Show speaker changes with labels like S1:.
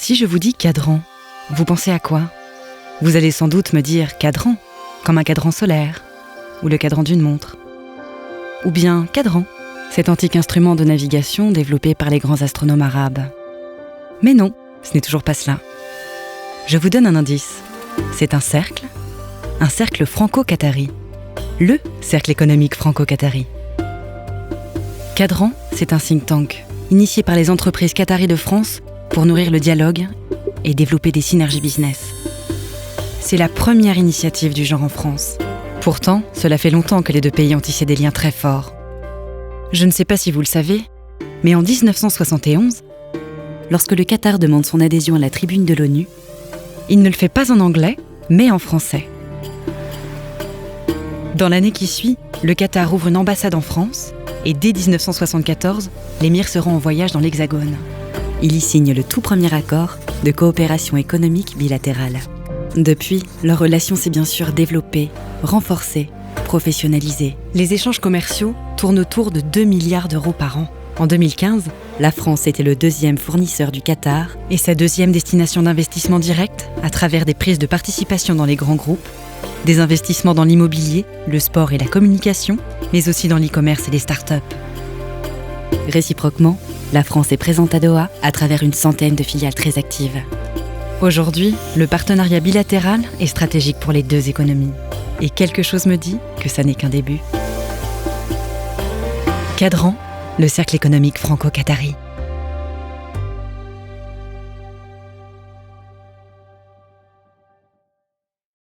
S1: Si je vous dis cadran, vous pensez à quoi ? Vous allez sans doute me dire cadran, comme un cadran solaire, ou le cadran d'une montre. Ou bien cadran, cet antique instrument de navigation développé par les grands astronomes arabes. Mais non, ce n'est toujours pas cela. Je vous donne un indice. C'est un cercle franco-qatari. Le cercle économique franco-qatari. Cadran, c'est un think tank, initié par les entreprises qataries de France pour nourrir le dialogue et développer des synergies business. C'est la première initiative du genre en France. Pourtant, cela fait longtemps que les deux pays ont tissé des liens très forts. Je ne sais pas si vous le savez, mais en 1971, lorsque le Qatar demande son adhésion à la tribune de l'ONU, il ne le fait pas en anglais, mais en français. Dans l'année qui suit, le Qatar ouvre une ambassade en France et dès 1974, l'émir se rend en voyage dans l'Hexagone. Il y signe le tout premier accord de coopération économique bilatérale. Depuis, leur relation s'est bien sûr développée, renforcée, professionnalisée. Les échanges commerciaux tournent autour de 2 milliards d'euros par an. En 2015, la France était le deuxième fournisseur du Qatar et sa deuxième destination d'investissement direct à travers des prises de participation dans les grands groupes, des investissements dans l'immobilier, le sport et la communication, mais aussi dans l'e-commerce et les startups. Réciproquement, la France est présente à Doha à travers une centaine de filiales très actives. Aujourd'hui, le partenariat bilatéral est stratégique pour les deux économies. Et quelque chose me dit que ça n'est qu'un début. Cadran, le cercle économique franco-qatari.